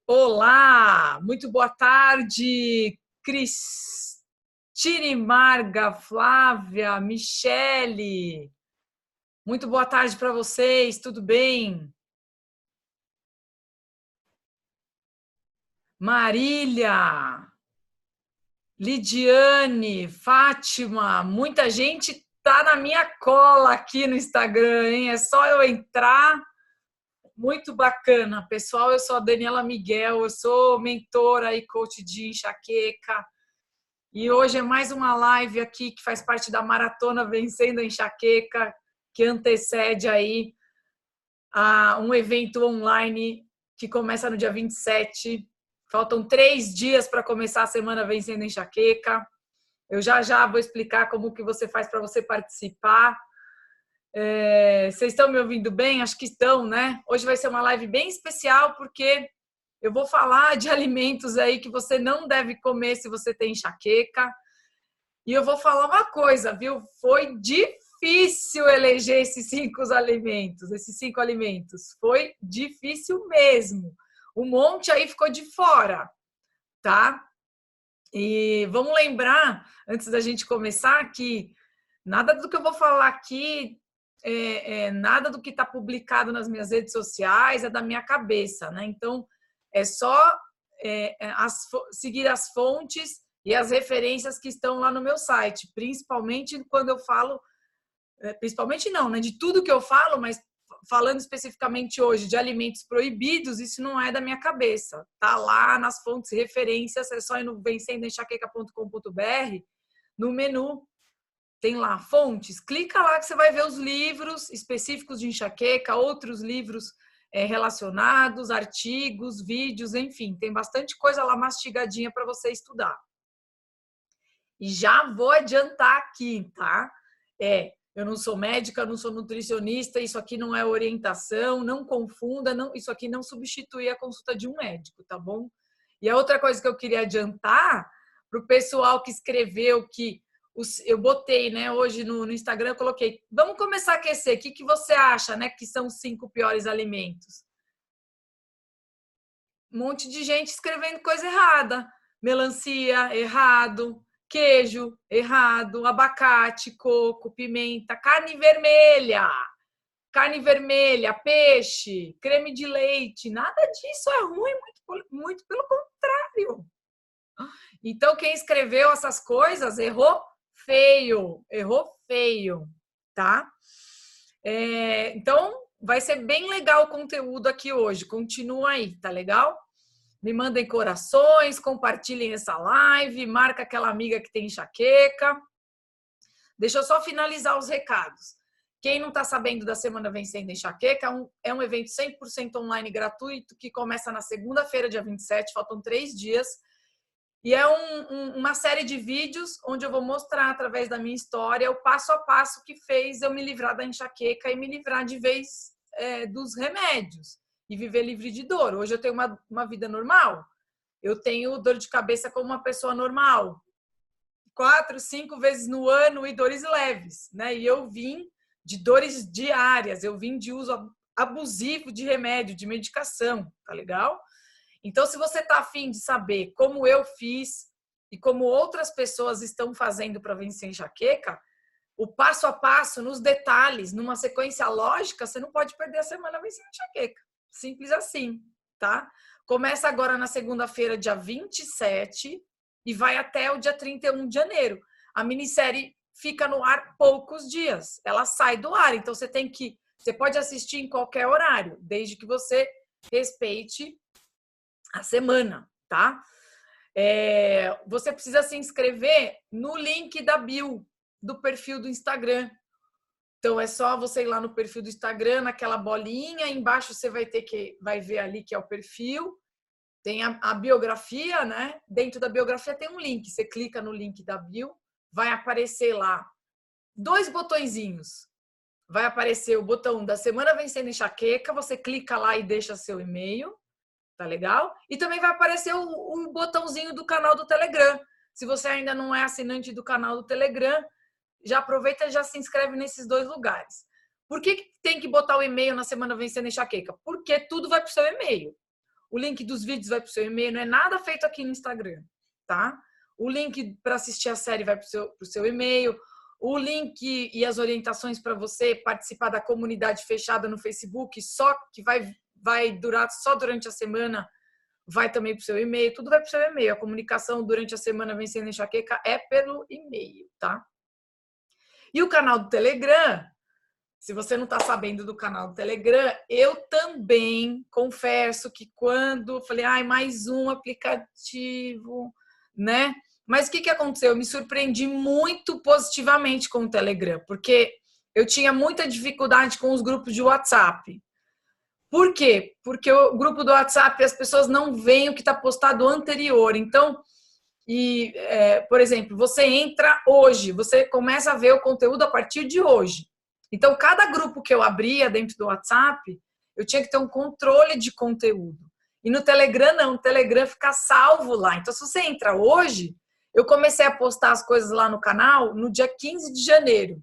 Olá, muito boa tarde, Cristine, Marga, Flávia, Michele. Muito boa tarde para vocês, tudo bem? Marília, Lidiane, Fátima, muita gente tá na minha cola aqui no Instagram, hein? É só eu entrar. Muito bacana, pessoal. Eu sou a Daniela Miguel, eu sou mentora e coach de enxaqueca. E hoje é mais uma live aqui que faz parte da Maratona Vencendo a Enxaqueca, que antecede aí a um evento online que começa no dia 27. Faltam 3 dias para começar a semana Vencendo a Enxaqueca. Eu já vou explicar como que você faz para você participar. Vocês estão me ouvindo bem? Acho que estão, né? Hoje vai ser uma live bem especial porque eu vou falar de alimentos aí que você não deve comer se você tem enxaqueca. E eu vou falar uma coisa, viu? Foi difícil eleger esses cinco alimentos. Foi difícil mesmo. Um monte aí ficou de fora, tá? E vamos lembrar, antes da gente começar, que nada do que eu vou falar aqui, nada do que está publicado nas minhas redes sociais é da minha cabeça, né? Então, é só seguir as fontes e as referências que estão lá no meu site, principalmente quando eu falo, principalmente não, né? De tudo que eu falo, mas falando especificamente hoje de alimentos proibidos, isso não é da minha cabeça. Tá lá nas fontes e referências, é só ir no vencendoenxaqueca.com.br, no menu tem lá fontes, clica lá que você vai ver os livros específicos de enxaqueca, outros livros relacionados, artigos, vídeos, enfim, tem bastante coisa lá mastigadinha para você estudar. E já vou adiantar aqui, tá? Eu não sou médica, não sou nutricionista, isso aqui não é orientação, não confunda, não, isso aqui não substitui a consulta de um médico, tá bom? E a outra coisa que eu queria adiantar para o pessoal que escreveu que eu botei, né, hoje no Instagram, eu coloquei, vamos começar a aquecer, o que você acha, né, que são os 5 piores alimentos? Um monte de gente escrevendo coisa errada. Melancia, errado. Queijo, errado. Abacate, coco, pimenta, carne vermelha. Carne vermelha, peixe, creme de leite. Nada disso é ruim, muito pelo contrário. Então, quem escreveu essas coisas errou feio, tá? Então, vai ser bem legal o conteúdo aqui hoje. Continua aí, tá legal? Me mandem corações, compartilhem essa live, marca aquela amiga que tem enxaqueca. Deixa eu só finalizar os recados. Quem não está sabendo da Semana Vencendo a Enxaqueca, é um evento 100% online gratuito que começa na segunda-feira, dia 27, faltam 3 dias. E é uma série de vídeos onde eu vou mostrar, através da minha história, o passo a passo que fez eu me livrar da enxaqueca e me livrar de vez dos remédios e viver livre de dor. Hoje eu tenho uma vida normal. Eu tenho dor de cabeça como uma pessoa normal. 4, 5 vezes no ano e dores leves, né? E eu vim de dores diárias, eu vim de uso abusivo de remédio, de medicação, tá legal? Então, se você está afim de saber como eu fiz e como outras pessoas estão fazendo para vencer a enxaqueca, o passo a passo, nos detalhes, numa sequência lógica, você não pode perder a semana vencendo a enxaqueca. Simples assim, tá? Começa agora na segunda-feira, dia 27, e vai até o dia 31 de janeiro. A minissérie fica no ar poucos dias. Ela sai do ar, então você pode assistir em qualquer horário, desde que você respeite a semana, tá? Você precisa se inscrever no link da bio do perfil do Instagram. Então é só você ir lá no perfil do Instagram, naquela bolinha, embaixo você vai ver ali que é o perfil, tem a biografia, né? Dentro da biografia tem um link, você clica no link da bio, vai aparecer lá 2 botõezinhos. Vai aparecer o botão da Semana Vencendo Enxaqueca, você clica lá e deixa seu e-mail. Tá legal? E também vai aparecer o botãozinho do canal do Telegram. Se você ainda não é assinante do canal do Telegram, já aproveita e já se inscreve nesses 2 lugares. Por que tem que botar o e-mail na Semana Vencendo a Enxaqueca? Porque tudo vai para o seu e-mail. o link dos vídeos vai para o seu e-mail, não é nada feito aqui no Instagram, tá? O link para assistir a série vai para o seu e-mail, o link e as orientações para você participar da comunidade fechada no Facebook, só que vai durar só durante a semana, vai também para o seu e-mail, tudo vai para o seu e-mail. A comunicação durante a semana Vencendo a Enxaqueca é pelo e-mail, tá? E o canal do Telegram, se você não está sabendo do canal do Telegram, eu também confesso que quando falei, mais um aplicativo, né? Mas o que aconteceu? Eu me surpreendi muito positivamente com o Telegram, porque eu tinha muita dificuldade com os grupos de WhatsApp. Por quê? Porque o grupo do WhatsApp, as pessoas não veem o que está postado anterior. Então, por exemplo, você entra hoje, você começa a ver o conteúdo a partir de hoje. Então, cada grupo que eu abria dentro do WhatsApp, eu tinha que ter um controle de conteúdo. E no Telegram, não. No Telegram fica salvo lá. Então, se você entra hoje, eu comecei a postar as coisas lá no canal no dia 15 de janeiro.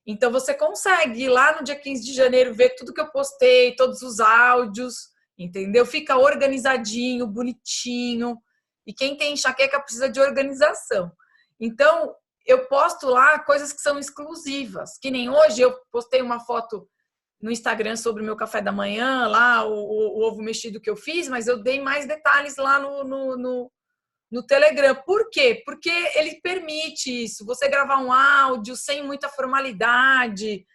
Então, você consegue ir lá no dia 15 de janeiro, ver tudo que eu postei, todos os áudios, entendeu? Fica organizadinho, bonitinho. E quem tem enxaqueca precisa de organização. Então, eu posto lá coisas que são exclusivas. Que nem hoje eu postei uma foto no Instagram sobre o meu café da manhã, lá o ovo mexido que eu fiz, mas eu dei mais detalhes lá no Telegram. Por quê? Porque ele permite isso. Você gravar um áudio sem muita formalidade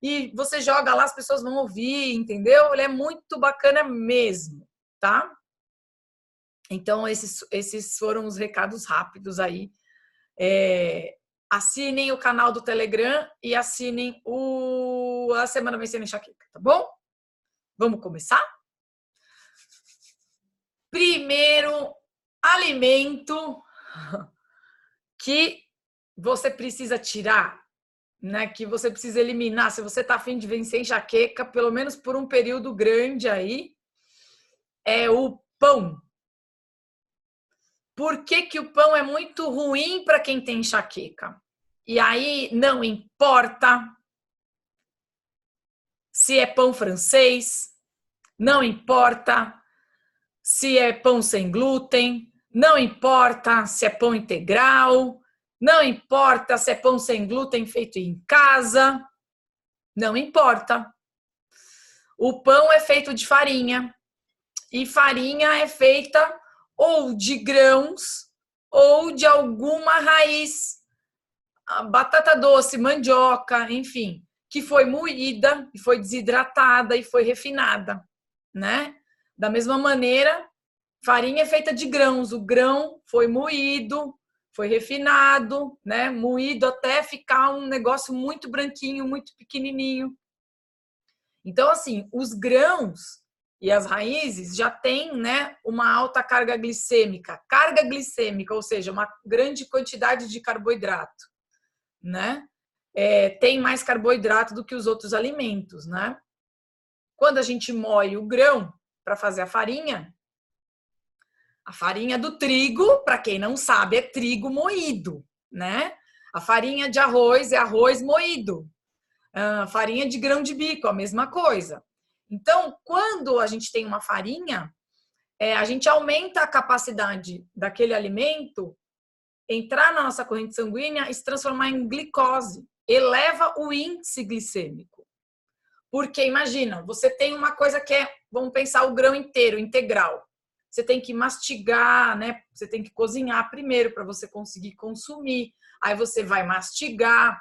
e você joga lá, as pessoas vão ouvir, entendeu? Ele é muito bacana mesmo, tá? Então, esses foram os recados rápidos aí. Assinem o canal do Telegram e assinem a Semana Vencendo Enxaqueca, tá bom? Vamos começar? Primeiro alimento que você precisa tirar, né? Que você precisa eliminar. Se você tá a fim de vencer enxaqueca, pelo menos por um período grande aí, é o pão. Por que o pão é muito ruim para quem tem enxaqueca? E aí não importa se é pão francês, não importa se é pão sem glúten, não importa se é pão integral, não importa se é pão sem glúten feito em casa, não importa. O pão é feito de farinha e farinha é feita ou de grãos ou de alguma raiz, batata doce, mandioca, enfim, que foi moída, e foi desidratada e foi refinada, né? Da mesma maneira, farinha é feita de grãos, o grão foi moído, foi refinado, né? Moído até ficar um negócio muito branquinho, muito pequenininho. Então, assim, os grãos e as raízes já têm, né, uma alta carga glicêmica, ou seja, uma grande quantidade de carboidrato, né? Tem mais carboidrato do que os outros alimentos, né? Quando a gente moe o grão para fazer a farinha do trigo, para quem não sabe, é trigo moído, né? A farinha de arroz é arroz moído. A farinha de grão de bico, a mesma coisa. Então, quando a gente tem uma farinha, a gente aumenta a capacidade daquele alimento entrar na nossa corrente sanguínea e se transformar em glicose. Eleva o índice glicêmico. Porque, imagina, você tem uma coisa que vamos pensar o grão inteiro, integral. Você tem que mastigar, né? Você tem que cozinhar primeiro para você conseguir consumir. Aí você vai mastigar.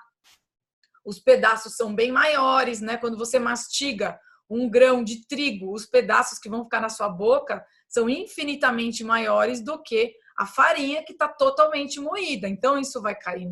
Os pedaços são bem maiores, né? Quando você mastiga um grão de trigo, os pedaços que vão ficar na sua boca são infinitamente maiores do que a farinha que está totalmente moída. Então, isso vai cair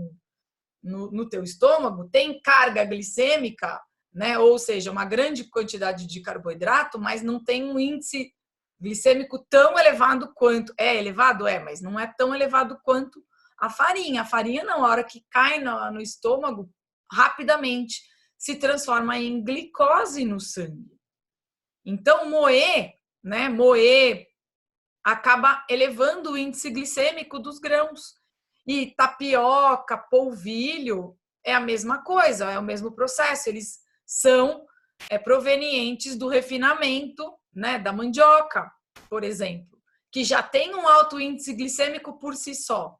no teu estômago, tem carga glicêmica, né? Ou seja, uma grande quantidade de carboidrato, mas não tem um índice glicêmico tão elevado quanto... É elevado? Mas não é tão elevado quanto a farinha. A farinha não, a hora que cai no estômago, rapidamente se transforma em glicose no sangue. Então, moer, né? Moer acaba elevando o índice glicêmico dos grãos. E tapioca, polvilho, é a mesma coisa, é o mesmo processo. Eles são provenientes do refinamento né, da mandioca, por exemplo, que já tem um alto índice glicêmico por si só.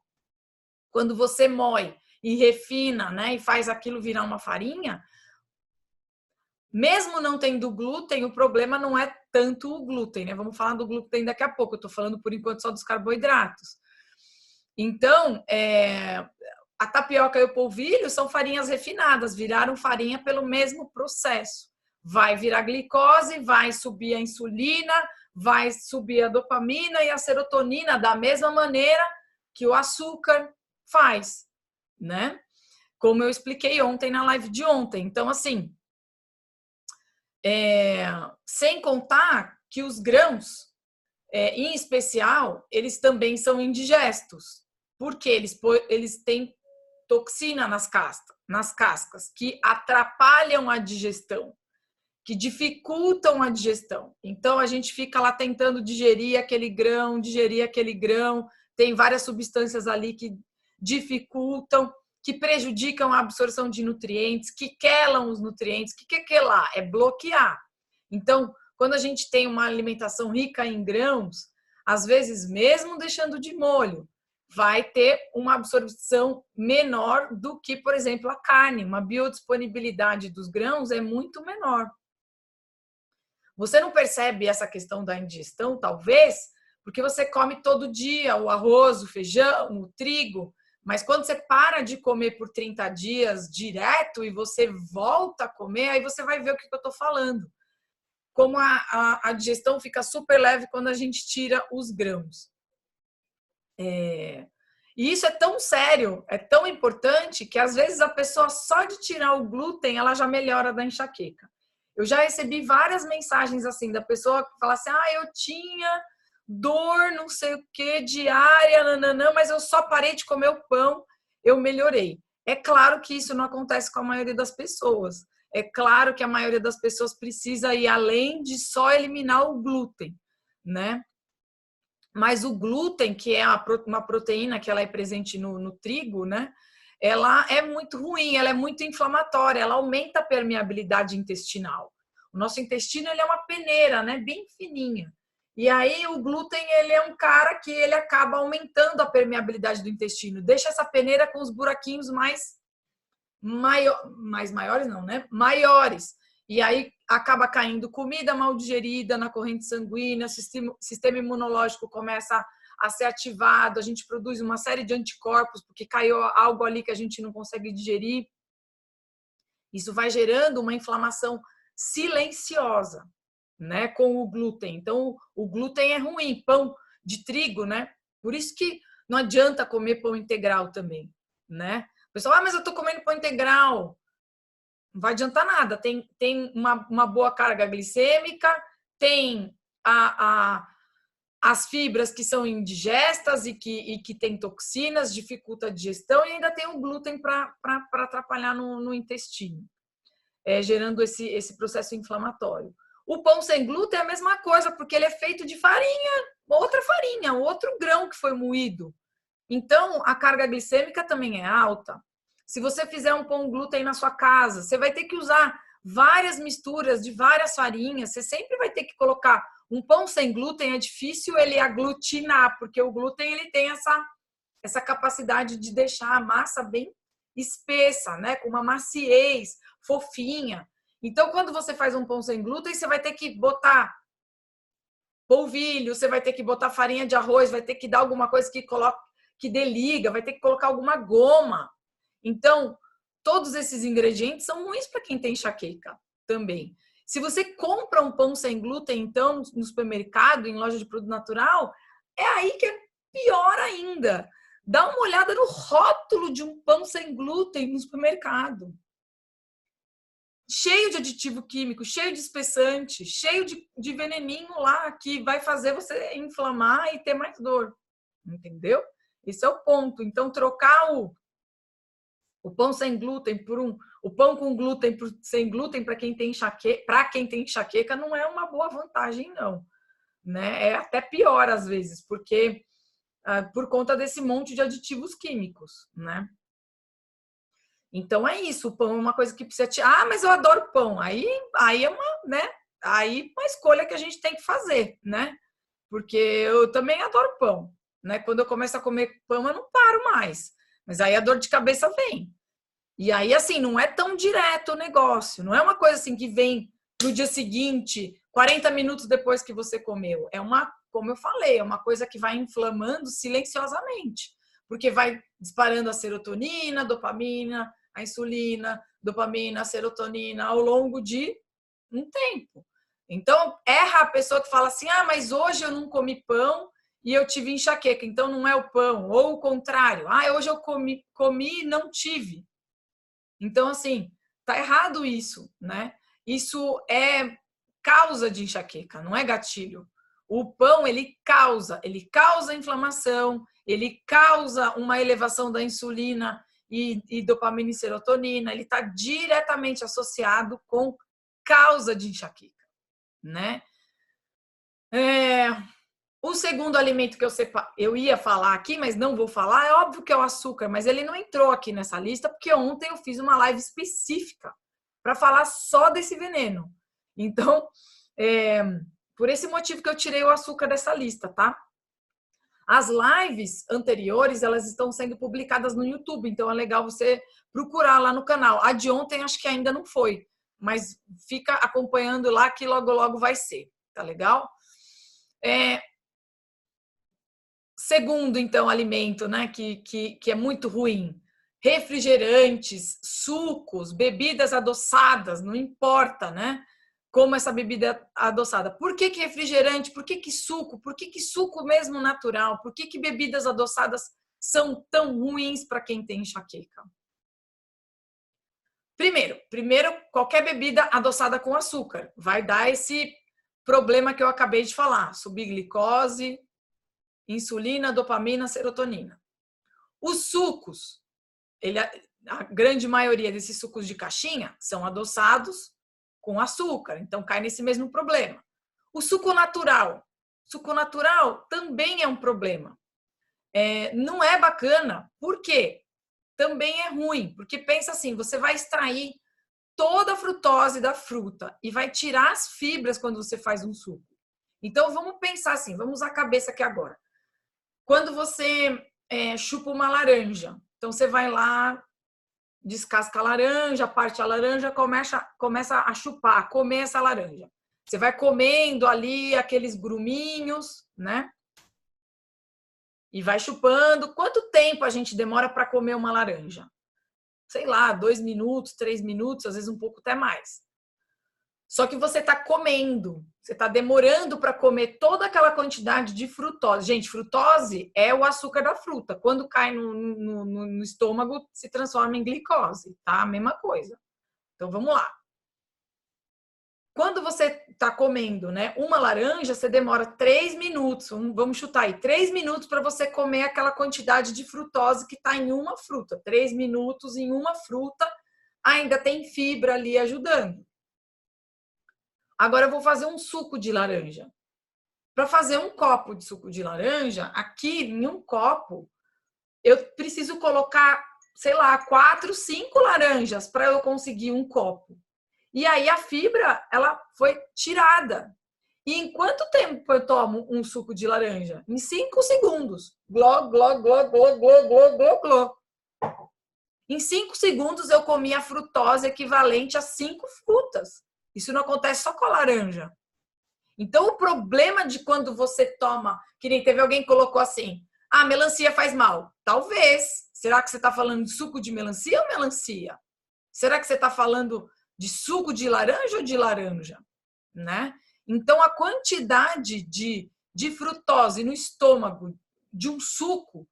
Quando você moe e refina, né, e faz aquilo virar uma farinha, mesmo não tendo glúten, o problema não é tanto o glúten, né? Vamos falar do glúten daqui a pouco. Eu estou falando por enquanto só dos carboidratos. Então, a tapioca e o polvilho são farinhas refinadas, viraram farinha pelo mesmo processo. Vai virar glicose, vai subir a insulina, vai subir a dopamina e a serotonina da mesma maneira que o açúcar faz, né? Como eu expliquei ontem na live de ontem. Então, assim, sem contar que os grãos, em especial, eles também são indigestos, porque eles têm toxina nas cascas, que atrapalham a digestão, que dificultam a digestão. Então, a gente fica lá tentando digerir aquele grão, tem várias substâncias ali que dificultam, que prejudicam a absorção de nutrientes, que quelam os nutrientes. O que é quelar? É bloquear. Então, quando a gente tem uma alimentação rica em grãos, às vezes, mesmo deixando de molho, vai ter uma absorção menor do que, por exemplo, a carne. Uma biodisponibilidade dos grãos é muito menor. Você não percebe essa questão da indigestão, talvez, porque você come todo dia o arroz, o feijão, o trigo, mas quando você para de comer por 30 dias direto e você volta a comer, aí você vai ver o que eu estou falando. Como a digestão fica super leve quando a gente tira os grãos. E isso é tão sério, é tão importante, que às vezes a pessoa só de tirar o glúten, ela já melhora da enxaqueca. Eu já recebi várias mensagens assim, da pessoa que fala assim, eu tinha dor, não sei o que, diária, nananã, mas eu só parei de comer o pão, eu melhorei. É claro que isso não acontece com a maioria das pessoas. É claro que a maioria das pessoas precisa ir além de só eliminar o glúten, né? Mas o glúten, que é uma proteína que ela é presente no trigo, né? Ela é muito ruim, ela é muito inflamatória, ela aumenta a permeabilidade intestinal. O nosso intestino, ele é uma peneira, né? Bem fininha. E aí o glúten, ele é um cara que ele acaba aumentando a permeabilidade do intestino, deixa essa peneira com os buraquinhos maiores, não, né? Maiores. E aí acaba caindo comida mal digerida na corrente sanguínea, o sistema imunológico começa a ser ativado, a gente produz uma série de anticorpos porque caiu algo ali que a gente não consegue digerir. Isso vai gerando uma inflamação silenciosa, né, com o glúten. Então, o glúten é ruim, pão de trigo, né? Por isso que não adianta comer pão integral também, né? O pessoal, mas eu tô comendo pão integral. Não vai adiantar nada. Tem uma boa carga glicêmica, tem as fibras que são indigestas e que tem toxinas, dificulta a digestão, e ainda tem o glúten para atrapalhar no intestino, gerando esse processo inflamatório. O pão sem glúten é a mesma coisa, porque ele é feito de outra farinha, outro grão que foi moído. Então, a carga glicêmica também é alta. Se você fizer um pão glúten na sua casa, você vai ter que usar várias misturas de várias farinhas. Você sempre vai ter que colocar um pão sem glúten. É difícil ele aglutinar, porque o glúten ele tem essa capacidade de deixar a massa bem espessa, né? Com uma maciez fofinha. Então, quando você faz um pão sem glúten, você vai ter que botar polvilho, você vai ter que botar farinha de arroz, vai ter que dar alguma coisa que dê liga, vai ter que colocar alguma goma. Então, todos esses ingredientes são ruins para quem tem enxaqueca também. Se você compra um pão sem glúten, então, no supermercado, em loja de produto natural, é aí que é pior ainda. Dá uma olhada no rótulo de um pão sem glúten no supermercado. Cheio de aditivo químico, cheio de espessante, cheio de veneninho lá que vai fazer você inflamar e ter mais dor. Entendeu? Esse é o ponto. Então, trocar o pão sem glúten por o pão com glúten sem glúten para quem tem enxaqueca não é uma boa vantagem, não. Né? É até pior às vezes, porque por conta desse monte de aditivos químicos, né? Então é isso, o pão é uma coisa que precisa mas eu adoro pão. Aí é uma, né? aí uma escolha que a gente tem que fazer, né? Porque eu também adoro pão, né? Quando eu começo a comer pão, eu não paro mais. Mas aí a dor de cabeça vem. E aí, assim, não é tão direto o negócio. Não é uma coisa assim que vem no dia seguinte, 40 minutos depois que você comeu. É uma, como eu falei, é uma coisa que vai inflamando silenciosamente. Porque vai disparando a serotonina, a dopamina, a insulina, dopamina, a serotonina ao longo de um tempo. Então, erra a pessoa que fala assim: ah, mas hoje eu não comi pão e eu tive enxaqueca, então não é o pão. Ou o contrário: ah, hoje eu comi e não tive. Então, assim, tá errado isso, né? Isso é causa de enxaqueca, não é gatilho. O pão, ele causa inflamação, ele causa uma elevação da insulina e dopamina e serotonina, ele está diretamente associado com causa de enxaqueca, né? O segundo alimento que eu ia falar aqui, mas não vou falar, é óbvio que é o açúcar, mas ele não entrou aqui nessa lista, porque ontem eu fiz uma live específica para falar só desse veneno. Então, por esse motivo que eu tirei o açúcar dessa lista, tá? As lives anteriores, elas estão sendo publicadas no YouTube, então é legal você procurar lá no canal. A de ontem acho que ainda não foi, mas fica acompanhando lá que logo, logo vai ser, tá legal? Segundo, então, alimento, né, que é muito ruim. Refrigerantes, sucos, bebidas adoçadas, não importa, né? Como essa bebida adoçada. Por que refrigerante? Por que suco? Por que suco mesmo natural? Por que bebidas adoçadas são tão ruins para quem tem enxaqueca? Primeiro, qualquer bebida adoçada com açúcar vai dar esse problema que eu acabei de falar, subir glicose, insulina, dopamina, serotonina. Os sucos, a grande maioria desses sucos de caixinha são adoçados com açúcar, então cai nesse mesmo problema. O suco natural também é um problema. Não é bacana, por quê? Também é ruim, porque pensa assim, você vai extrair toda a frutose da fruta e vai tirar as fibras quando você faz um suco. Então vamos pensar assim, vamos usar a cabeça aqui agora. Quando você chupa uma laranja, então você vai lá, descasca a laranja, parte a laranja, começa a chupar, a comer essa laranja. Você vai comendo ali aqueles gruminhos, né? E vai chupando. Quanto tempo a gente demora para comer uma laranja? Sei lá, 2 minutos, 3 minutos, às vezes um pouco até mais. Só que você está comendo, você está demorando para comer toda aquela quantidade de frutose. Gente, frutose é o açúcar da fruta. Quando cai no estômago, se transforma em glicose, tá? A mesma coisa. Então, vamos lá. Quando você está comendo, né, uma laranja, você demora 3 minutos, vamos chutar aí, 3 minutos para você comer aquela quantidade de frutose que está em uma fruta. 3 minutos em uma fruta, ainda tem fibra ali ajudando. Agora eu vou fazer um suco de laranja. Para fazer um copo de suco de laranja, aqui em um copo, eu preciso colocar, sei lá, 4, 5 laranjas para eu conseguir um copo. E aí a fibra, ela foi tirada. E em quanto tempo eu tomo um suco de laranja? Em 5 segundos. Gló, gló, gló, gló, gló, gló, gló, gló. Em 5 segundos eu comi a frutose equivalente a 5 frutas. Isso não acontece só com a laranja. Então, o problema de quando você toma, que nem teve alguém que colocou assim, ah, melancia faz mal. Talvez. Será que você está falando de suco de melancia ou melancia? Será que você está falando de suco de laranja ou de laranja? Né? Então, a quantidade de frutose no estômago de um suco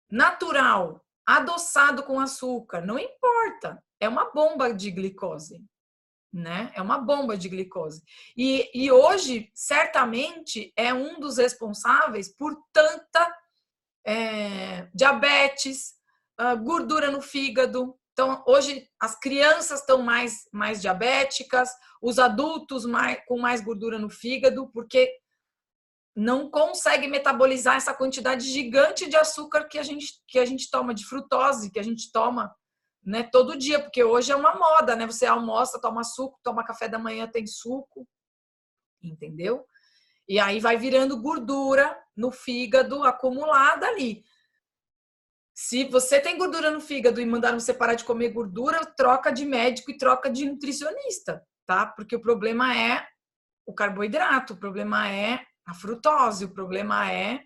natural, adoçado com açúcar, não importa. É uma bomba de glicose. Né? É uma bomba de glicose. E hoje, certamente, é um dos responsáveis por tanta diabetes, gordura no fígado. Então, hoje, as crianças estão mais diabéticas, os adultos com mais gordura no fígado, porque não consegue metabolizar essa quantidade gigante de açúcar que a gente toma, de frutose, que a gente toma, né, todo dia, porque hoje é uma moda, né? Você almoça, toma suco, toma café da manhã, tem suco. entendeu? E aí vai virando gordura no fígado acumulada ali. Se você tem gordura no fígado e mandaram você parar de comer gordura, troca de médico e troca de nutricionista, tá? Porque o problema é o carboidrato, o problema é a frutose, o problema é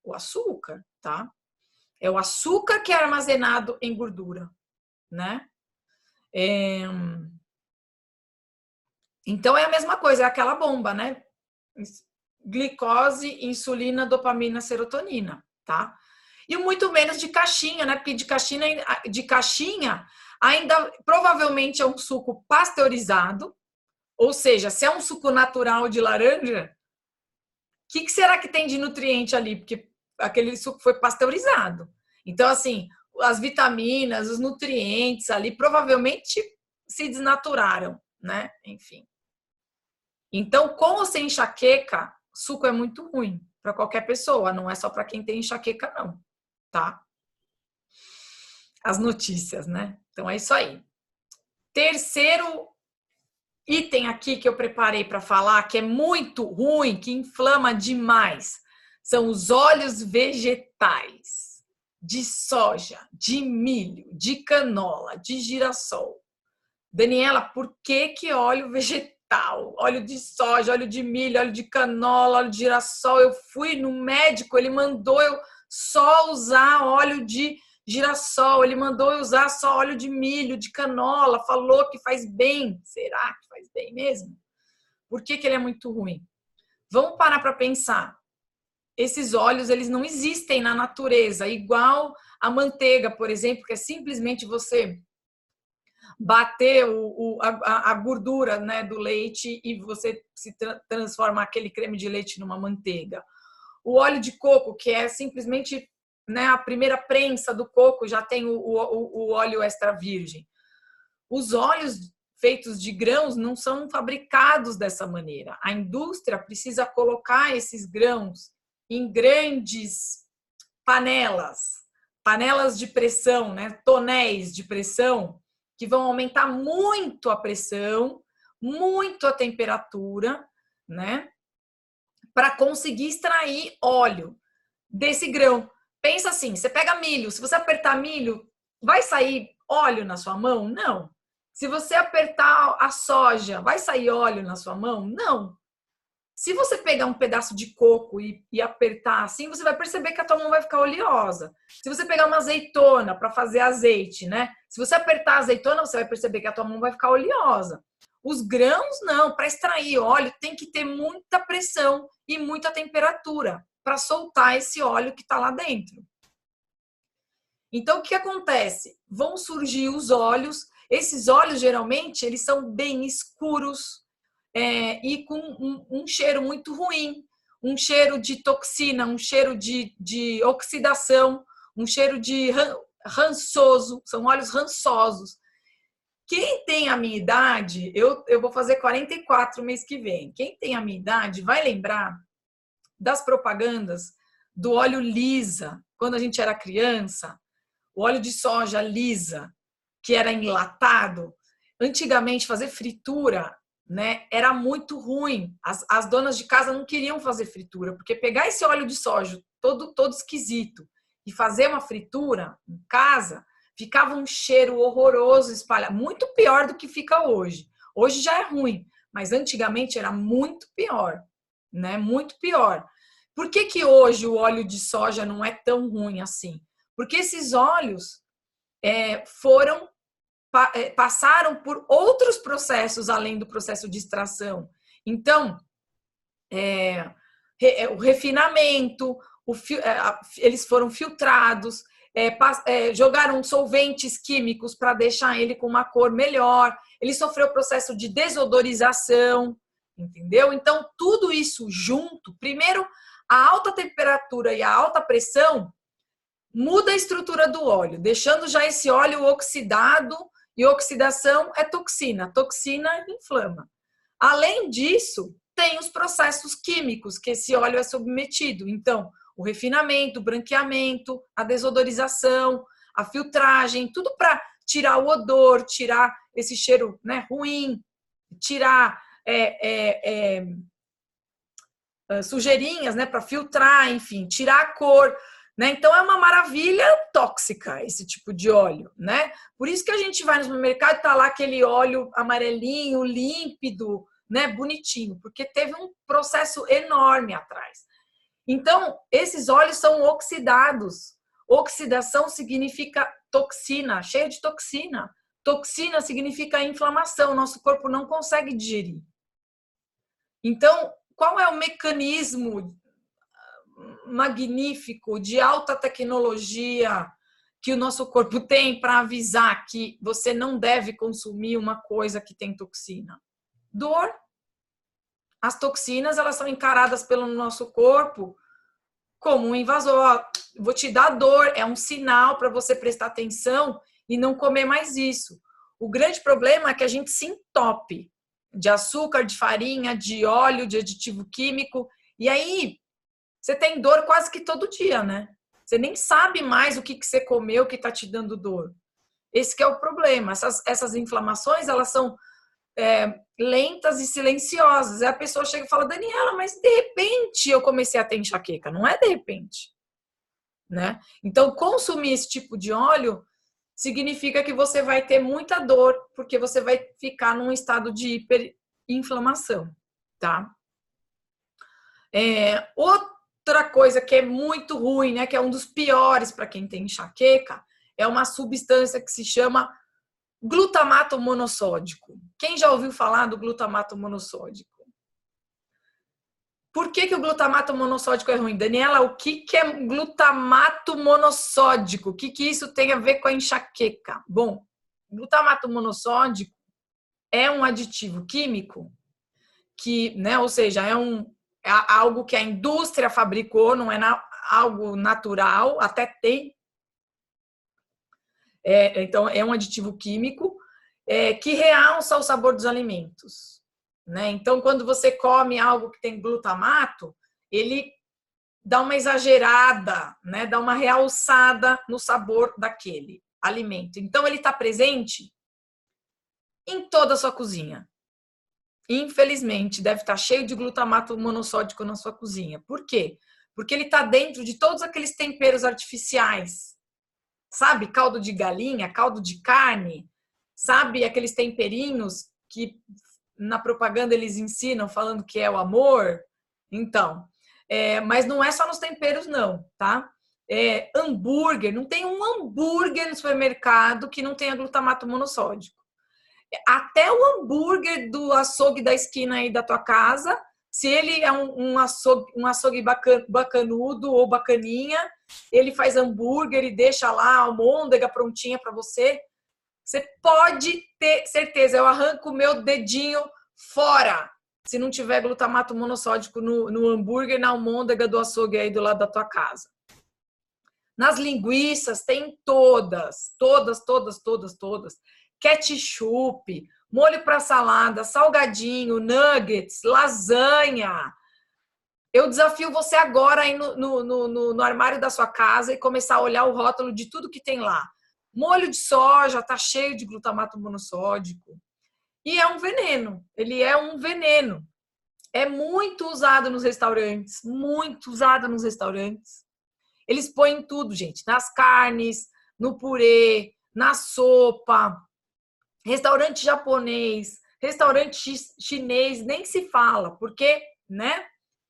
o açúcar, tá? É o açúcar que é armazenado em gordura, né? Então é a mesma coisa, é aquela bomba, né? Glicose, insulina, dopamina, serotonina, tá? E muito menos de caixinha, né? Porque de caixinha ainda provavelmente é um suco pasteurizado, ou seja, se é um suco natural de laranja, o que será que tem de nutriente ali? Porque aquele suco foi pasteurizado. Então, assim, as vitaminas, os nutrientes ali provavelmente se desnaturaram, né? Enfim. Então, com ou sem enxaqueca, suco é muito ruim para qualquer pessoa, não é só para quem tem enxaqueca, não, tá? As notícias, né? Então é isso aí. Terceiro item aqui que eu preparei para falar, que é muito ruim, que inflama demais, são os óleos vegetais de soja, de milho, de canola, de girassol. Daniela, por que óleo vegetal? Óleo de soja, óleo de milho, óleo de canola, óleo de girassol. Eu fui no médico, ele mandou eu só usar óleo de girassol, ele mandou eu usar só óleo de milho, de canola, falou que faz bem. Será que faz bem mesmo? Por que ele é muito ruim? Vamos parar para pensar. Esses óleos, eles não existem na natureza, igual a manteiga, por exemplo, que é simplesmente você bater a gordura, né, do leite e você se transforma aquele creme de leite numa manteiga. O óleo de coco, que é simplesmente, né, a primeira prensa do coco, já tem o óleo extra virgem. Os óleos feitos de grãos não são fabricados dessa maneira. A indústria precisa colocar esses grãos em grandes panelas de pressão, né, tonéis de pressão, que vão aumentar muito a pressão, muito a temperatura, né? Para conseguir extrair óleo desse grão. Pensa assim, você pega milho, se você apertar milho, vai sair óleo na sua mão? Não. Se você apertar a soja, vai sair óleo na sua mão? Não. Se você pegar um pedaço de coco e apertar assim, você vai perceber que a tua mão vai ficar oleosa. Se você pegar uma azeitona para fazer azeite, né? Se você apertar a azeitona, você vai perceber que a tua mão vai ficar oleosa. Os grãos, não. Para extrair óleo, tem que ter muita pressão e muita temperatura para soltar esse óleo que está lá dentro. Então, o que acontece? Vão surgir os óleos. Esses óleos, geralmente, eles são bem escuros, e com um cheiro muito ruim, um cheiro de toxina, um cheiro de oxidação, um cheiro de rançoso, são óleos rançosos. Quem tem a minha idade, eu vou fazer 44 mês que vem, quem tem a minha idade vai lembrar das propagandas do óleo Lisa, quando a gente era criança, o óleo de soja Lisa, que era enlatado. Antigamente, fazer fritura, né, era muito ruim. As donas de casa não queriam fazer fritura, porque pegar esse óleo de soja todo esquisito e fazer uma fritura em casa, ficava um cheiro horroroso espalhado, muito pior do que fica hoje. Hoje já é ruim, mas antigamente era muito pior, né? Muito pior. Por que hoje o óleo de soja não é tão ruim assim? Porque esses óleos passaram por outros processos além do processo de extração. Então, o refinamento, eles foram filtrados, jogaram solventes químicos para deixar ele com uma cor melhor, ele sofreu processo de desodorização, entendeu? Então, tudo isso junto, primeiro, a alta temperatura e a alta pressão muda a estrutura do óleo, deixando já esse óleo oxidado, e oxidação é toxina. Toxina inflama. Além disso, tem os processos químicos que esse óleo é submetido. Então, o refinamento, o branqueamento, a desodorização, a filtragem, tudo para tirar o odor, tirar esse cheiro, né, ruim, tirar sujeirinhas, né, para filtrar, enfim, tirar a cor, né? Então é uma maravilha tóxica esse tipo de óleo, né? Por isso que a gente vai no supermercado e tá lá aquele óleo amarelinho, límpido, né, bonitinho, porque teve um processo enorme atrás. Então, esses óleos são oxidados. Oxidação significa toxina, cheio de toxina. Toxina significa inflamação, nosso corpo não consegue digerir. Então, qual é o mecanismo magnífico de alta tecnologia que o nosso corpo tem para avisar que você não deve consumir uma coisa que tem toxina? Dor. As toxinas, elas são encaradas pelo nosso corpo como um invasor. Vou te dar dor, é um sinal para você prestar atenção e não comer mais isso. O grande problema é que a gente se entope de açúcar, de farinha, de óleo, de aditivo químico, e aí você tem dor quase que todo dia, né? Você nem sabe mais o que você comeu que está te dando dor. Esse que é o problema. Essas inflamações, elas são lentas e silenciosas. Aí a pessoa chega e fala, Daniela, mas de repente eu comecei a ter enxaqueca. Não é de repente, né? Então, consumir esse tipo de óleo significa que você vai ter muita dor, porque você vai ficar num estado de hiperinflamação, tá? Outra coisa que é muito ruim, né, que é um dos piores para quem tem enxaqueca, é uma substância que se chama glutamato monossódico. Quem já ouviu falar do glutamato monossódico? Por que o glutamato monossódico é ruim? Daniela, o que é glutamato monossódico? O que isso tem a ver com a enxaqueca? Bom, glutamato monossódico é um aditivo químico que, né, ou seja, é algo que a indústria fabricou, não é algo natural, até tem. Então, é um aditivo químico que realça o sabor dos alimentos, né? Então, quando você come algo que tem glutamato, ele dá uma exagerada, né? Dá uma realçada no sabor daquele alimento. Então, ele está presente em toda a sua cozinha. Infelizmente, deve estar cheio de glutamato monossódico na sua cozinha. Por quê? Porque ele está dentro de todos aqueles temperos artificiais. Sabe? Caldo de galinha, caldo de carne. Sabe? Aqueles temperinhos que na propaganda eles ensinam falando que é o amor. Então, mas não é só nos temperos não, tá? Hambúrguer, não tem um hambúrguer no supermercado que não tenha glutamato monossódico. Até o hambúrguer do açougue da esquina aí da tua casa, se ele é um açougue bacanudo ou bacaninha, ele faz hambúrguer e deixa lá a almôndega prontinha para você, você pode ter certeza, eu arranco o meu dedinho fora se não tiver glutamato monossódico no hambúrguer, na almôndega do açougue aí do lado da tua casa. Nas linguiças tem todas. Ketchup, molho para salada, salgadinho, nuggets, lasanha. Eu desafio você agora aí no armário da sua casa e começar a olhar o rótulo de tudo que tem lá. Molho de soja tá cheio de glutamato monossódico. E é um veneno. Ele é um veneno. É muito usado nos restaurantes. Muito usado nos restaurantes. Eles põem tudo, gente. Nas carnes, no purê, na sopa. Restaurante japonês, restaurante chinês, nem se fala, porque, né?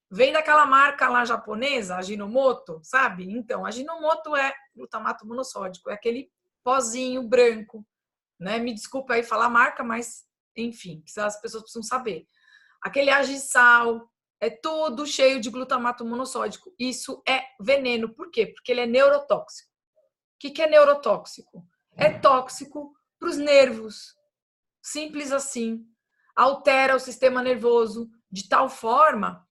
Vem daquela marca lá japonesa, Ajinomoto, sabe? Então, Ajinomoto é glutamato monossódico, é aquele pozinho branco, né? Me desculpa aí falar marca, mas, enfim, as pessoas precisam saber. Aquele Agisal, é tudo cheio de glutamato monossódico. Isso é veneno. Por quê? Porque ele é neurotóxico. O que é neurotóxico? É tóxico para os nervos. Simples assim. Altera o sistema nervoso de tal forma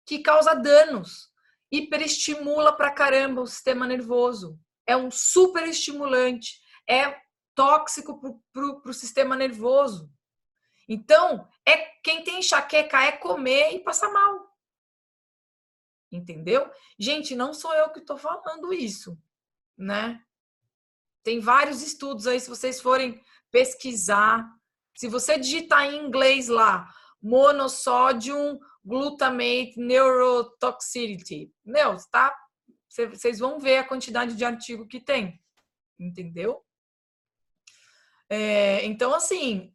que causa danos. Hiperestimula pra caramba o sistema nervoso. É um super estimulante. É tóxico pro sistema nervoso. Então, quem tem enxaqueca é comer e passar mal. Entendeu? Gente, não sou eu que estou falando isso, né? Tem vários estudos aí, se vocês forem pesquisar. Se você digitar em inglês lá, monossodium glutamate neurotoxicity. Meu, tá? Vocês vão ver a quantidade de artigo que tem, entendeu? Então, assim,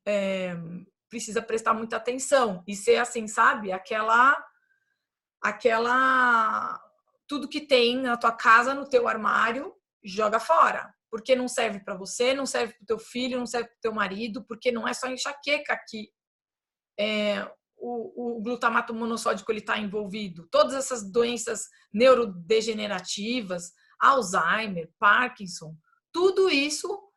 precisa prestar muita atenção e ser assim, sabe? Aquela tudo que tem na tua casa, no teu armário, joga fora, porque não serve para você, não serve para o teu filho, não serve para o teu marido, porque não é só enxaqueca que o glutamato monossódico ele está envolvido. Todas essas doenças neurodegenerativas, Alzheimer, Parkinson, tudo isso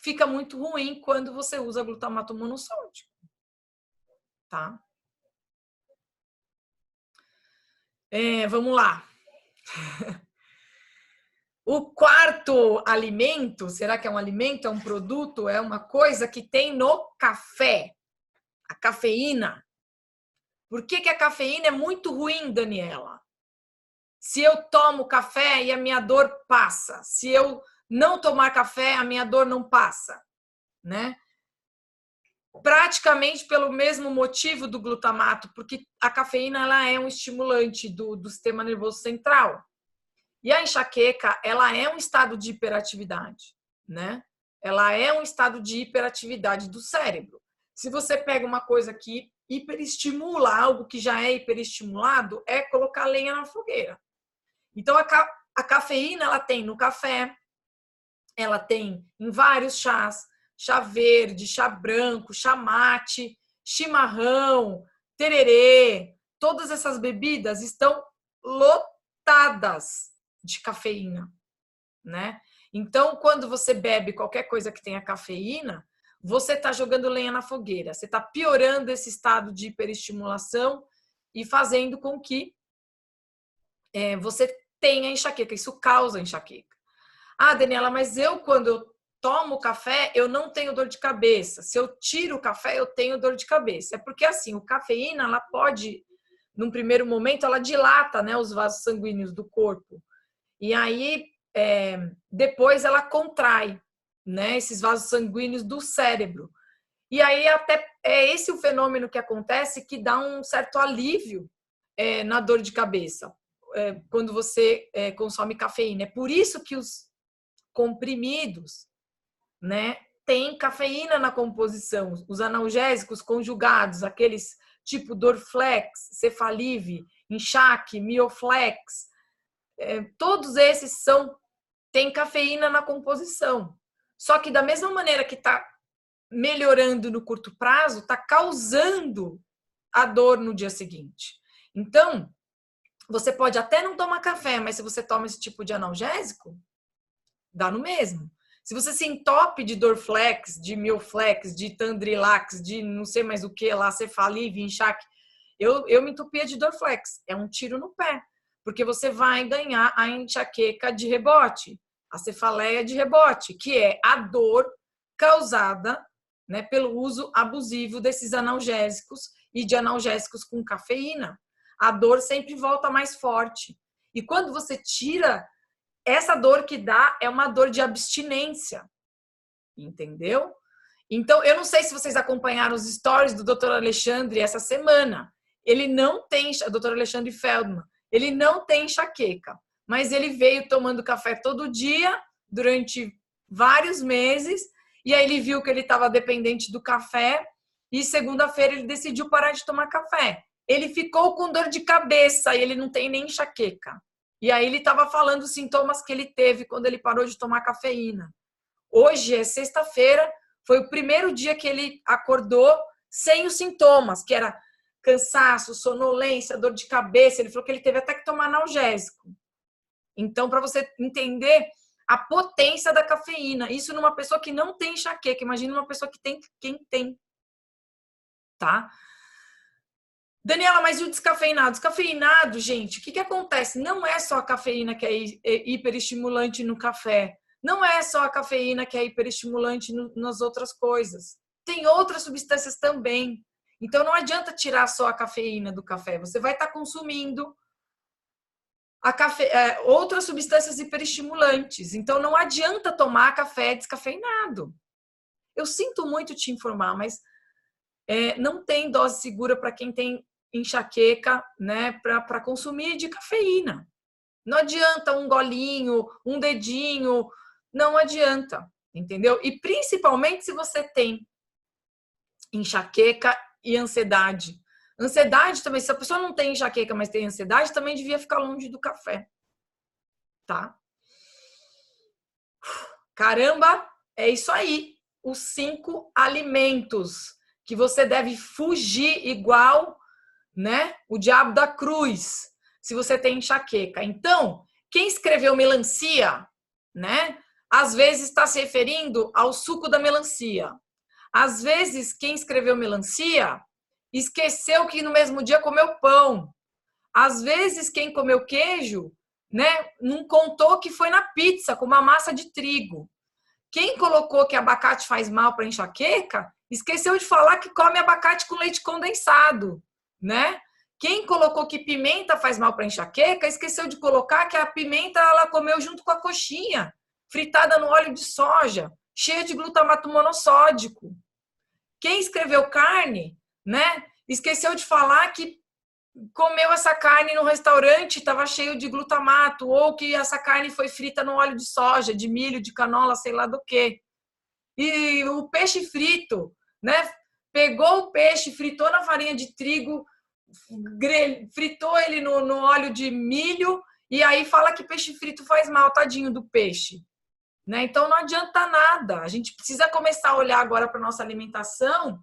fica muito ruim quando você usa glutamato monossódico, tá? Vamos lá. O quarto alimento, será que é um alimento, é um produto, é uma coisa que tem no café? A cafeína. Por que a cafeína é muito ruim, Daniela? Se eu tomo café e a minha dor passa. Se eu não tomar café, a minha dor não passa, né? Praticamente pelo mesmo motivo do glutamato, porque a cafeína ela é um estimulante do sistema nervoso central. E a enxaqueca, ela é um estado de hiperatividade, né? Ela é um estado de hiperatividade do cérebro. Se você pega uma coisa que hiperestimula algo que já é hiperestimulado, é colocar lenha na fogueira. Então, a cafeína, ela tem no café, ela tem em vários chás, chá verde, chá branco, chá mate, chimarrão, tererê. Todas essas bebidas estão lotadas de cafeína, né? Então, quando você bebe qualquer coisa que tenha cafeína, você está jogando lenha na fogueira, você está piorando esse estado de hiperestimulação e fazendo com que você tenha enxaqueca. Isso causa enxaqueca. Ah, Daniela, mas quando eu tomo café, eu não tenho dor de cabeça. Se eu tiro o café, eu tenho dor de cabeça. É porque, assim, o cafeína, ela pode, num primeiro momento, ela dilata, né, os vasos sanguíneos do corpo. E aí, depois ela contrai, né, esses vasos sanguíneos do cérebro. E aí, até é esse o fenômeno que acontece que dá um certo alívio na dor de cabeça quando você consome cafeína. É por isso que os comprimidos, né, têm cafeína na composição. Os analgésicos conjugados, aqueles tipo Dorflex, Cefalive, Enxaque, Mioflex, todos esses têm cafeína na composição. Só que da mesma maneira que está melhorando no curto prazo, está causando a dor no dia seguinte. Então, você pode até não tomar café, mas se você toma esse tipo de analgésico, dá no mesmo. Se você se entope de Dorflex, de Mioflex, de Tandrilax, de não sei mais o que lá, Cefalive, Enxaque, eu me entupia de Dorflex. É um tiro no pé, porque você vai ganhar a enxaqueca de rebote, a cefaleia de rebote, que é a dor causada, né, pelo uso abusivo desses analgésicos e de analgésicos com cafeína. A dor sempre volta mais forte. E quando você tira, essa dor que dá é uma dor de abstinência. Entendeu? Então, eu não sei se vocês acompanharam os stories do Dr. Alexandre essa semana. Ele não tem, Dr. Alexandre Feldman, ele não tem enxaqueca, mas ele veio tomando café todo dia durante vários meses, e aí ele viu que ele estava dependente do café, e segunda-feira ele decidiu parar de tomar café. Ele ficou com dor de cabeça e ele não tem nem enxaqueca. E aí ele estava falando os sintomas que ele teve quando ele parou de tomar cafeína. Hoje é sexta-feira, foi o primeiro dia que ele acordou sem os sintomas, que era cansaço, sonolência, dor de cabeça. Ele falou que ele teve até que tomar analgésico. Então, para você entender a potência da cafeína, isso numa pessoa que não tem enxaqueca, imagina uma pessoa que tem, quem tem, tá? Daniela, mas e o descafeinado? Descafeinado, gente, o que acontece? Não é só a cafeína que é hiperestimulante no café. Não é só a cafeína que é hiperestimulante nas outras coisas. Tem outras substâncias também. Então, não adianta tirar só a cafeína do café. Você vai estar consumindo outras substâncias hiperestimulantes. Então, não adianta tomar café descafeinado. Eu sinto muito te informar, mas não tem dose segura para quem tem enxaqueca, né, para consumir de cafeína. Não adianta um golinho, um dedinho, não adianta, entendeu? E principalmente se você tem enxaqueca e ansiedade. Ansiedade também, se a pessoa não tem enxaqueca, mas tem ansiedade, também devia ficar longe do café, tá? Caramba, é isso aí. Os 5 alimentos que você deve fugir igual, né? O diabo da cruz, se você tem enxaqueca. Então, quem escreveu melancia, né? Às vezes está se referindo ao suco da melancia. Às vezes, quem escreveu melancia esqueceu que no mesmo dia comeu pão. Às vezes, quem comeu queijo, né, não contou que foi na pizza com uma massa de trigo. Quem colocou que abacate faz mal para enxaqueca, esqueceu de falar que come abacate com leite condensado, né? Quem colocou que pimenta faz mal para enxaqueca, esqueceu de colocar que a pimenta ela comeu junto com a coxinha, fritada no óleo de soja, cheia de glutamato monossódico. Quem escreveu carne, né, esqueceu de falar que comeu essa carne no restaurante, estava cheio de glutamato, ou que essa carne foi frita no óleo de soja, de milho, de canola, sei lá do que. E o peixe frito, né? Pegou o peixe, fritou na farinha de trigo, fritou ele no óleo de milho, e aí fala que peixe frito faz mal, tadinho do peixe. Né? Então não adianta nada. A gente precisa começar a olhar agora para a nossa alimentação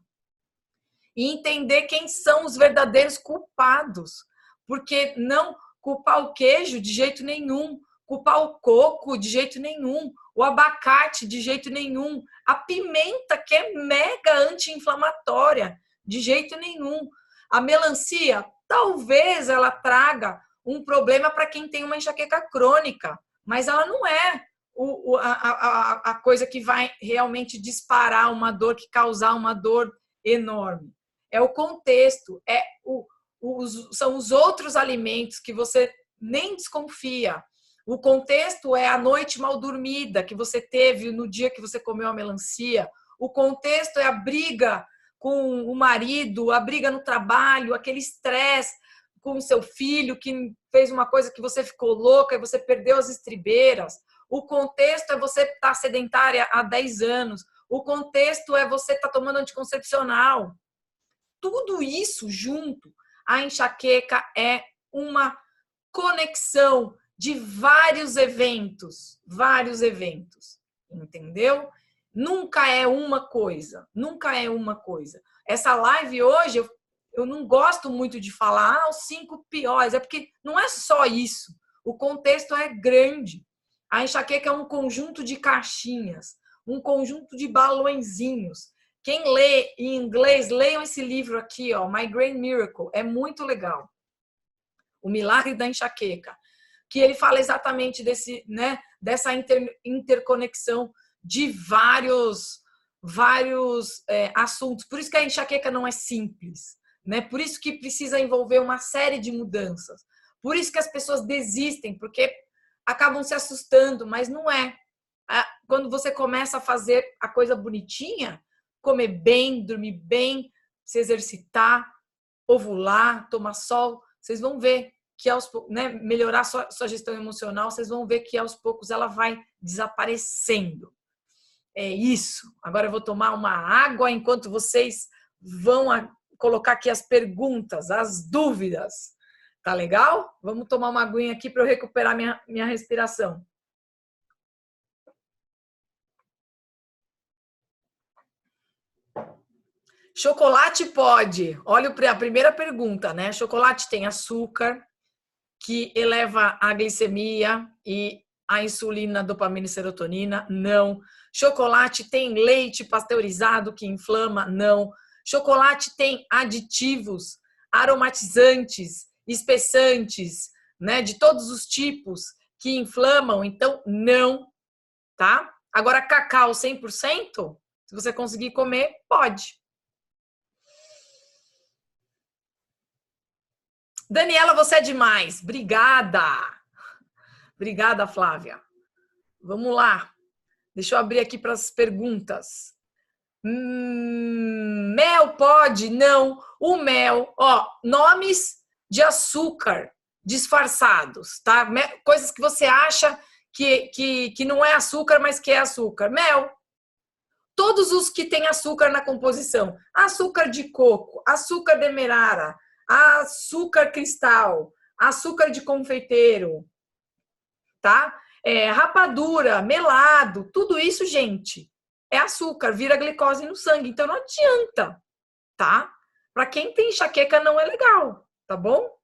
e entender quem são os verdadeiros culpados. Porque não culpar o queijo de jeito nenhum, culpar o coco de jeito nenhum, o abacate de jeito nenhum, a pimenta que é mega anti-inflamatória de jeito nenhum. A melancia, talvez ela traga um problema para quem tem uma enxaqueca crônica, mas ela não é a coisa que vai realmente disparar uma dor, que causar uma dor enorme. É o contexto, são os outros alimentos que você nem desconfia. O contexto é a noite mal dormida que você teve no dia que você comeu a melancia. O contexto é a briga com o marido, a briga no trabalho, aquele estresse com o seu filho que fez uma coisa que você ficou louca e você perdeu as estribeiras. O contexto é você estar sedentária há 10 anos. O contexto é você estar tomando anticoncepcional. Tudo isso junto, a enxaqueca é uma conexão de vários eventos, entendeu? Nunca é uma coisa, nunca é uma coisa. Essa live hoje, eu não gosto muito de falar os 5 piores, é porque não é só isso, o contexto é grande. A enxaqueca é um conjunto de caixinhas, um conjunto de balõezinhos. Quem lê em inglês, leiam esse livro aqui, ó, Migraine Miracle, é muito legal. O Milagre da Enxaqueca, que ele fala exatamente dessa interconexão de vários assuntos. Por isso que a enxaqueca não é simples, né? Por isso que precisa envolver uma série de mudanças. Por isso que as pessoas desistem, porque acabam se assustando, mas não é. Quando você começa a fazer a coisa bonitinha, comer bem, dormir bem, se exercitar, ovular, tomar sol, vocês vão ver que aos poucos, né, melhorar sua gestão emocional, vocês vão ver que aos poucos ela vai desaparecendo. É isso. Agora eu vou tomar uma água enquanto vocês vão colocar aqui as perguntas, as dúvidas. Tá legal? Vamos tomar uma aguinha aqui para eu recuperar minha respiração. Chocolate pode. Olha a primeira pergunta, né? Chocolate tem açúcar, que eleva a glicemia e a insulina, dopamina e serotonina? Não. Chocolate tem leite pasteurizado que inflama? Não. Chocolate tem aditivos, aromatizantes, espessantes, né, de todos os tipos que inflamam? Então, não, tá? Agora, cacau 100%, se você conseguir comer, pode. Daniela, você é demais. Obrigada. Obrigada, Flávia. Vamos lá. Deixa eu abrir aqui para as perguntas. Mel pode? Não. O mel, ó, nomes de açúcar disfarçados, tá? Coisas que você acha que não é açúcar, mas que é açúcar. Mel. Todos os que têm açúcar na composição. Açúcar de coco, açúcar demerara, açúcar cristal, açúcar de confeiteiro, tá? Rapadura, melado, tudo isso, gente, é açúcar, vira glicose no sangue. Então não adianta, tá? Para quem tem enxaqueca não é legal, tá bom?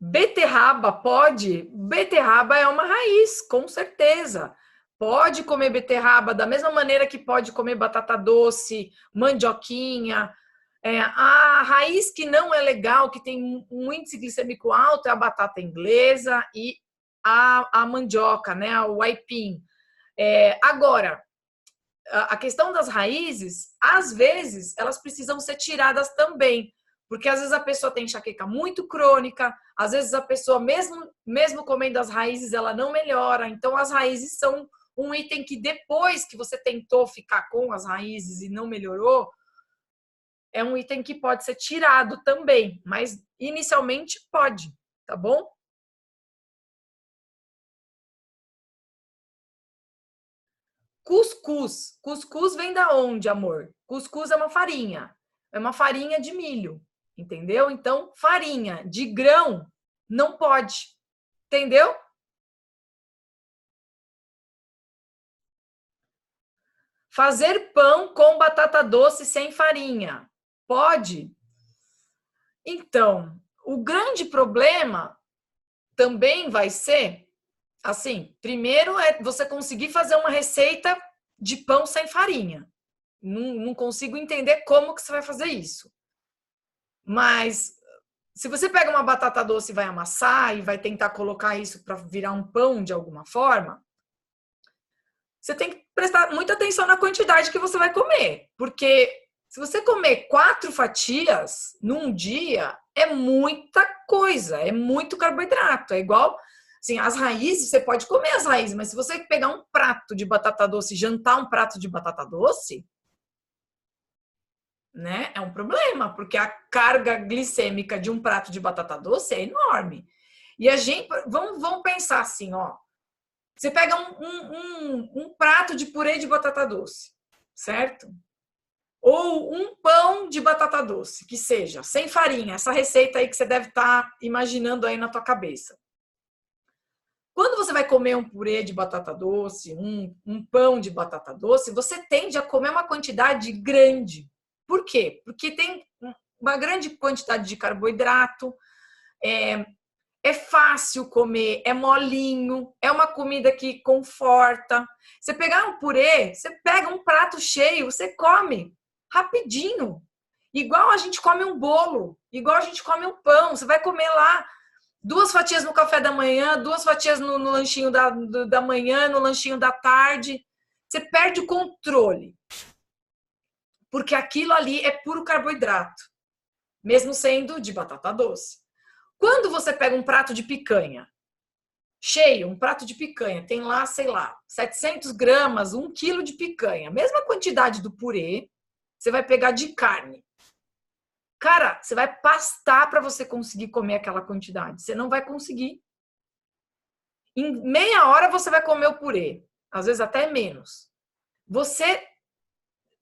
Beterraba pode? Beterraba é uma raiz, com certeza. Pode comer beterraba da mesma maneira que pode comer batata doce, mandioquinha. A raiz que não é legal, que tem um índice glicêmico alto, é a batata inglesa e a mandioca, né? O aipim. Agora, a questão das raízes, às vezes, elas precisam ser tiradas também. Porque às vezes a pessoa tem enxaqueca muito crônica, às vezes a pessoa, mesmo comendo as raízes, ela não melhora. Então, as raízes são um item que depois que você tentou ficar com as raízes e não melhorou, é um item que pode ser tirado também, mas inicialmente pode, tá bom? Cuscuz. Cuscuz vem da onde, amor? Cuscuz é uma farinha. É uma farinha de milho, entendeu? Então, farinha de grão não pode, entendeu? Fazer pão com batata doce sem farinha. Pode? Então, o grande problema também vai ser, assim, primeiro é você conseguir fazer uma receita de pão sem farinha. Não consigo entender como que você vai fazer isso. Mas se você pega uma batata doce e vai amassar e vai tentar colocar isso para virar um pão de alguma forma, você tem que prestar muita atenção na quantidade que você vai comer. Porque se você comer 4 fatias num dia, é muita coisa, é muito carboidrato. É igual, assim, as raízes, você pode comer as raízes, mas se você pegar um prato de batata doce e jantar um prato de batata doce, né, é um problema, porque a carga glicêmica de um prato de batata doce é enorme. E a gente, vamos pensar assim, ó. Você pega um prato de purê de batata doce, certo? Ou um pão de batata doce, que seja, sem farinha, essa receita aí que você deve estar imaginando aí na tua cabeça. Quando você vai comer um purê de batata doce, um pão de batata doce, você tende a comer uma quantidade grande. Por quê? Porque tem uma grande quantidade de carboidrato, é fácil comer, é molinho, é uma comida que conforta. Você pegar um purê, você pega um prato cheio, você come rapidinho. Igual a gente come um bolo, igual a gente come um pão. Você vai comer lá 2 fatias no café da manhã, 2 fatias no lanchinho da manhã, no lanchinho da tarde. Você perde o controle. Porque aquilo ali é puro carboidrato, mesmo sendo de batata doce. Quando você pega um prato de picanha, cheio, um prato de picanha, tem lá, sei lá, 700 gramas, 1 quilo de picanha, mesma quantidade do purê, você vai pegar de carne. Cara, você vai pastar para você conseguir comer aquela quantidade. Você não vai conseguir. Em meia hora você vai comer o purê, às vezes até menos. Você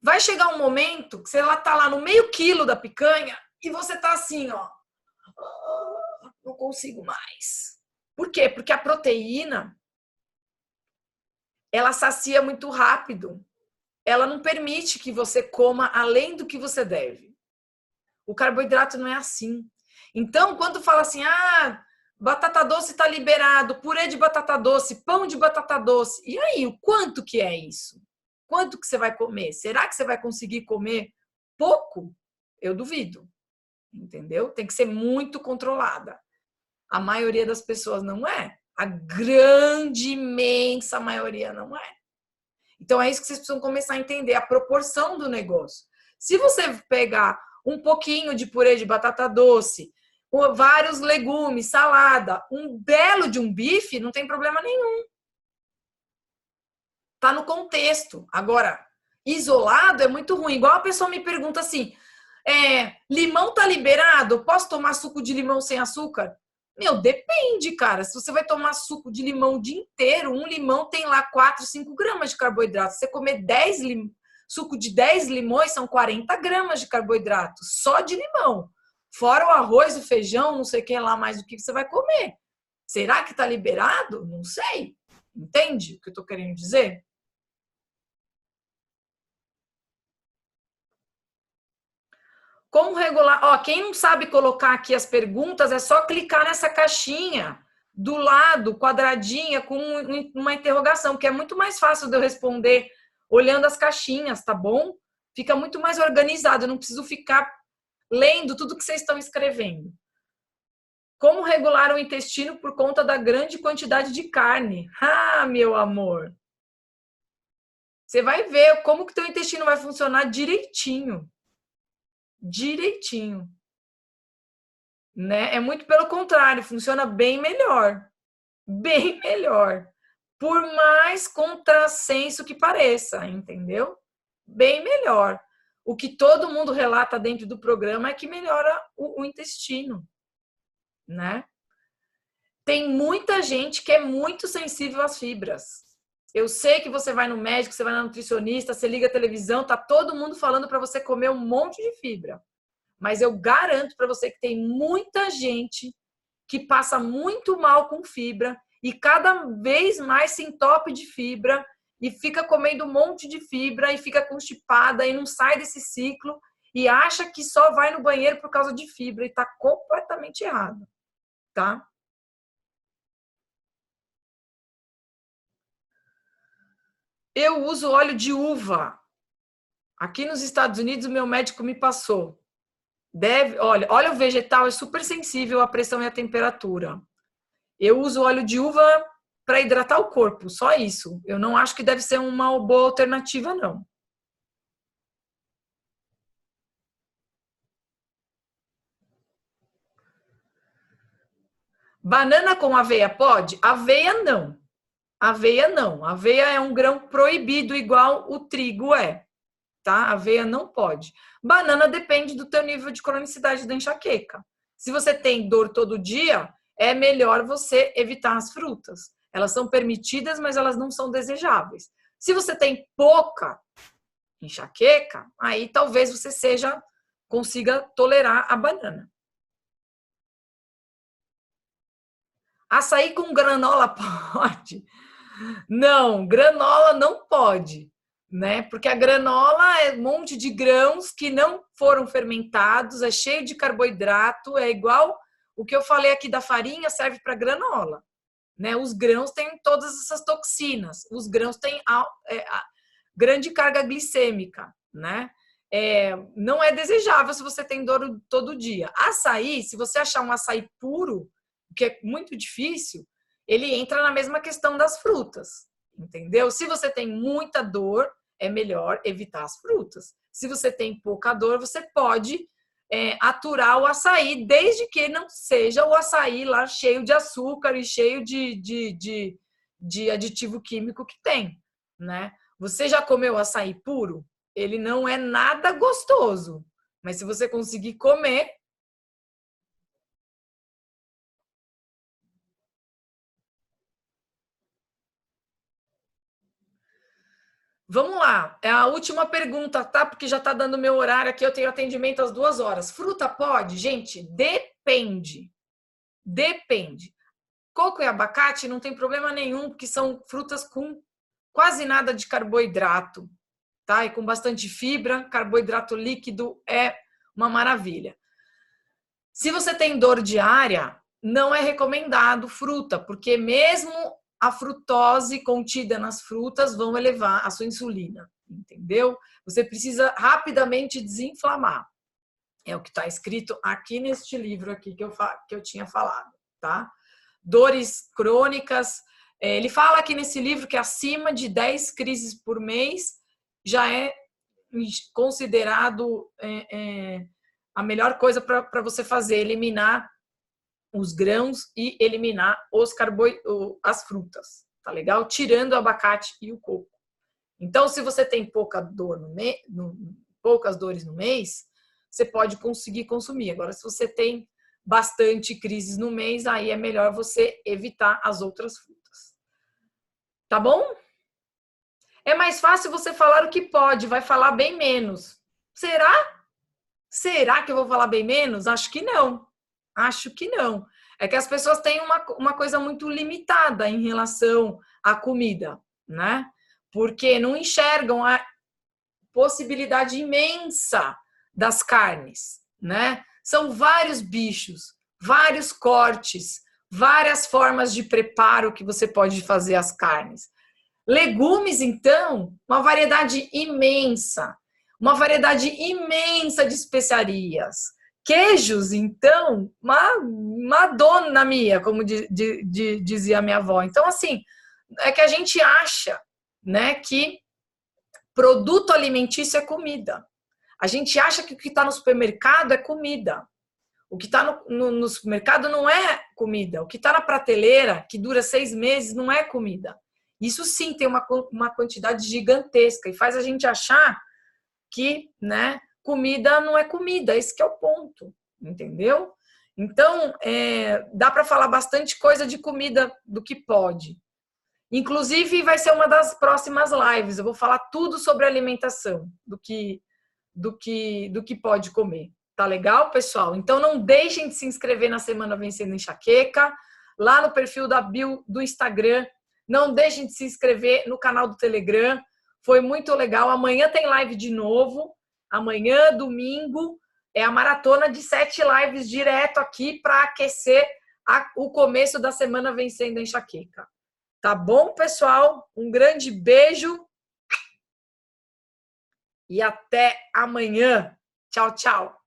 vai chegar um momento que você tá lá no meio quilo da picanha e você tá assim, ó, não consigo mais. Por quê? Porque a proteína, ela sacia muito rápido. Ela não permite que você coma além do que você deve. O carboidrato não é assim. Então, quando fala assim, batata doce está liberado, purê de batata doce, pão de batata doce, e aí, o quanto que é isso? Quanto que você vai comer? Será que você vai conseguir comer pouco? Eu duvido, entendeu? Tem que ser muito controlada. A maioria das pessoas não é. A grande, imensa maioria não é. Então, é isso que vocês precisam começar a entender, a proporção do negócio. Se você pegar um pouquinho de purê de batata doce, vários legumes, salada, um belo de um bife, não tem problema nenhum. Tá no contexto. Agora, isolado é muito ruim. Igual a pessoa me pergunta assim, limão tá liberado? Posso tomar suco de limão sem açúcar? Meu, depende, cara. Se você vai tomar suco de limão o dia inteiro, um limão tem lá 4, 5 gramas de carboidrato. Se você comer suco de 10 limões, são 40 gramas de carboidrato, só de limão. Fora o arroz, o feijão, não sei o que lá mais o que você vai comer. Será que tá liberado? Não sei. Entende o que eu tô querendo dizer? Como regular? Ó, quem não sabe colocar aqui as perguntas, é só clicar nessa caixinha do lado, quadradinha, com uma interrogação, que é muito mais fácil de eu responder olhando as caixinhas, tá bom? Fica muito mais organizado, eu não preciso ficar lendo tudo que vocês estão escrevendo. Como regular o intestino por conta da grande quantidade de carne? Ah, meu amor! Você vai ver como que teu intestino vai funcionar direitinho. Direitinho. Né? É muito pelo contrário, funciona bem melhor. Bem melhor. Por mais contrassenso que pareça, entendeu? Bem melhor. O que todo mundo relata dentro do programa é que melhora o intestino, né? Tem muita gente que é muito sensível às fibras. Eu sei que você vai no médico, você vai na nutricionista, você liga a televisão, tá todo mundo falando para você comer um monte de fibra. Mas eu garanto para você que tem muita gente que passa muito mal com fibra e cada vez mais se entope de fibra e fica comendo um monte de fibra e fica constipada e não sai desse ciclo e acha que só vai no banheiro por causa de fibra e está completamente errado, tá? Eu uso óleo de uva. Aqui nos Estados Unidos, o meu médico me passou. Olha, óleo vegetal é super sensível à pressão e à temperatura. Eu uso óleo de uva para hidratar o corpo, só isso. Eu não acho que deve ser uma boa alternativa, não. Banana com aveia pode? Aveia não. Aveia não. Aveia é um grão proibido, igual o trigo é. Tá? Aveia não pode. Banana depende do teu nível de cronicidade da enxaqueca. Se você tem dor todo dia, é melhor você evitar as frutas. Elas são permitidas, mas elas não são desejáveis. Se você tem pouca enxaqueca, aí talvez você consiga tolerar a banana. Açaí com granola pode? Não, granola não pode, né? Porque a granola é um monte de grãos que não foram fermentados, é cheio de carboidrato, é igual o que eu falei aqui da farinha serve para granola, né? Os grãos têm todas essas toxinas, os grãos têm grande carga glicêmica, né? Não é desejável se você tem dor todo dia. Açaí, se você achar um açaí puro, que é muito difícil, ele entra na mesma questão das frutas, entendeu? Se você tem muita dor, é melhor evitar as frutas. Se você tem pouca dor, você pode aturar o açaí, desde que não seja o açaí lá cheio de açúcar e cheio de aditivo químico que tem, né? Você já comeu açaí puro? Ele não é nada gostoso, mas se você conseguir comer, vamos lá, é a última pergunta, tá? Porque já tá dando meu horário aqui, eu tenho atendimento às 2 horas. Fruta pode? Gente, depende. Depende. Coco e abacate não tem problema nenhum, porque são frutas com quase nada de carboidrato, tá? E com bastante fibra, carboidrato líquido é uma maravilha. Se você tem dor diária, não é recomendado fruta, porque mesmo a frutose contida nas frutas vão elevar a sua insulina, entendeu? Você precisa rapidamente desinflamar. É o que está escrito aqui neste livro aqui que eu tinha falado, tá? Dores crônicas. Ele fala aqui nesse livro que acima de 10 crises por mês já é considerado a melhor coisa para você fazer, eliminar os grãos e eliminar as frutas, tá legal? Tirando o abacate e o coco. Então, se você tem poucas dores no mês, você pode conseguir consumir. Agora, se você tem bastante crises no mês, aí é melhor você evitar as outras frutas. Tá bom? É mais fácil você falar o que pode, vai falar bem menos. Será? Será que eu vou falar bem menos? Acho que não. Acho que não. É que as pessoas têm uma coisa muito limitada em relação à comida, né? Porque não enxergam a possibilidade imensa das carnes, né? São vários bichos, vários cortes, várias formas de preparo que você pode fazer as carnes. Legumes, então, uma variedade imensa de especiarias. Queijos, então, uma dona minha, como dizia a minha avó. Então, assim, é que a gente acha, né, que produto alimentício é comida. A gente acha que o que está no supermercado é comida. O que está no supermercado não é comida. O que está na prateleira, que dura 6 meses, não é comida. Isso sim tem uma quantidade gigantesca e faz a gente achar que, né, comida não é comida. Esse que é o ponto, entendeu? Então, dá para falar bastante coisa de comida do que pode. Inclusive, vai ser uma das próximas lives. Eu vou falar tudo sobre alimentação, do que pode comer. Tá legal, pessoal? Então, não deixem de se inscrever na Semana Vencendo Enxaqueca, lá no perfil da bio do Instagram. Não deixem de se inscrever no canal do Telegram. Foi muito legal. Amanhã tem live de novo. Amanhã, domingo, é a maratona de 7 lives direto aqui para aquecer o começo da Semana Vencendo a Enxaqueca. Tá bom, pessoal? Um grande beijo e até amanhã. Tchau, tchau.